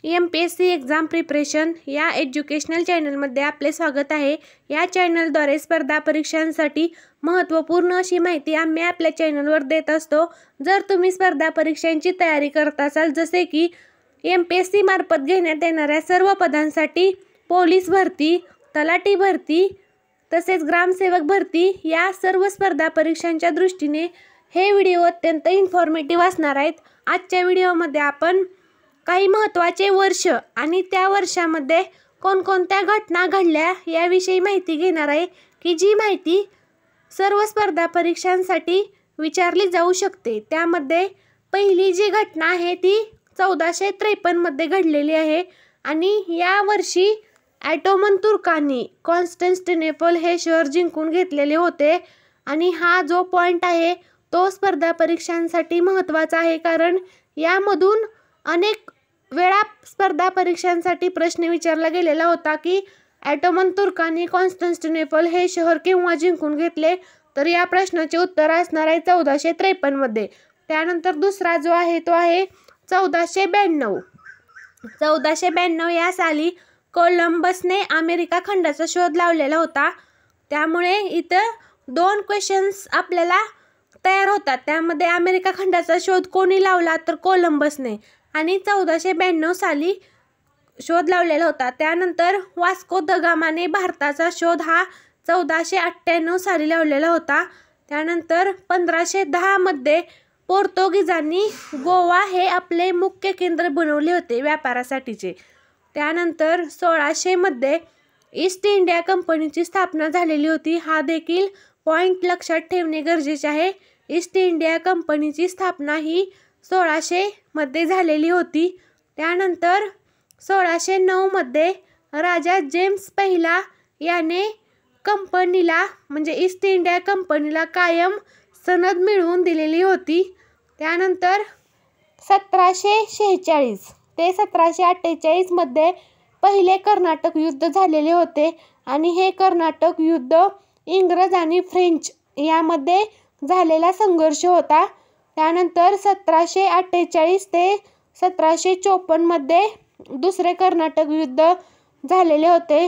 MPSC exam preparation या educational चॅनलमध्ये आपले स्वागत आहे। या चॅनलद्वारे स्पर्धा परीक्षांसाठी महत्त्वपूर्ण अशी माहिती आम्ही आपल्या चॅनलवर देत असतो। जर तुम्ही स्पर्धा परीक्षांची तयारी करत असाल, जसे की MPSC मार्फत घेण्यात येणाऱ्या सर्व पदांसाठी पोलीस भरती, तलाठी भरती तसेच ग्रामसेवक भरती या सर्व स्पर्धा परीक्षांच्या दृष्टीने हे व्हिडिओ अत्यंत इन्फॉर्मेटिव्ह असणार आहेत। आजच्या व्हिडिओमध्ये आपण काही महत्त्वाचे वर्ष आणि त्या वर्षामध्ये कोणकोणत्या घटना घडल्या याविषयी माहिती घेणार आहे, की जी माहिती सर्व स्पर्धा परीक्षांसाठी विचारली जाऊ शकते। त्यामध्ये पहिली जी घटना आहे ती 1453 मध्ये घडलेली आहे आणि या वर्षी ऑटोमन तुर्कांनी कॉन्स्टँटिनोपल हे शहर जिंकून घेतलेले होते। आणि हा जो पॉइंट आहे तो स्पर्धा परीक्षांसाठी महत्त्वाचा आहे, कारण यामधून अनेक वेळा स्पर्धा परीक्षांसाठी प्रश्न विचारला गेलेला होता की ऑटोमन तुर्कांनी कॉन्स्टँटिनोपल हे शहर केव्हा जिंकून घेतले। तर या प्रश्नाचे उत्तर असणार आहे 1453 मध्ये। त्यानंतर दुसरा जो आहे तो आहे 1492। 1492 या साली कोलंबसने अमेरिका खंडाचा शोध लावलेला होता। त्यामुळे इथं दोन क्वेश्चन्स आपल्याला तयार होतात। त्यामध्ये अमेरिका खंडाचा शोध कोणी लावला, तर कोलंबसने, आणि 1492 साली शोध लावलेला होता। त्यानंतर वास्को द गामाने भारताचा शोध हा 1498 साली लावलेला होता। त्यानंतर 1510 मध्ये पोर्तुगीजांनी गोवा हे आपले मुख्य केंद्र बनवले होते व्यापारासाठीचे। त्यानंतर 1600 मध्ये ईस्ट इंडिया कंपनीची स्थापना झालेली होती। हा देखील पॉइंट लक्षात ठेवणे गरजेचे आहे। ईस्ट इंडिया कंपनीची स्थापना ही 1600 मध्ये झालेली होती। त्यानंतर 1609 मध्ये राजा जेम्स पहिला याने कंपनीला म्हणजे ईस्ट इंडिया कंपनीला कायम सनद मिळवून दिलेली होती। त्यानंतर 1746 ते 1748 मध्ये पहिले कर्नाटक युद्ध झालेले होते आणि हे कर्नाटक युद्ध इंग्रज आणि फ्रेंच यामध्ये झालेला संघर्ष होता। त्यानंतर 1748 ते 1754 मध्ये दुसरे कर्नाटक युद्ध झालेले होते।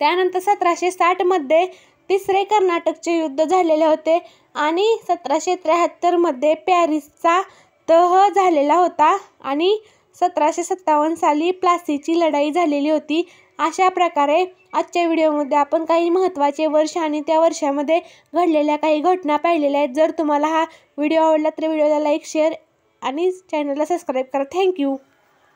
त्यानंतर 1760 मध्ये तिसरे कर्नाटकचे युद्ध झालेले होते आणि 1773 मध्ये पॅरिसचा तह झालेला होता आणि 1757 साली प्लासीची लढाई झालेली होती। अशा प्रकारे आजच्या व्हिडिओमध्ये आपण काही महत्त्वाचे वर्ष आणि त्या वर्षामध्ये घडलेल्या काही घटना पाहिलेल्या आहेत। जर तुम्हाला हा व्हिडिओ आवडला तर व्हिडिओला लाईक, शेअर आणि चॅनलला सबस्क्राईब करा। थँक्यू।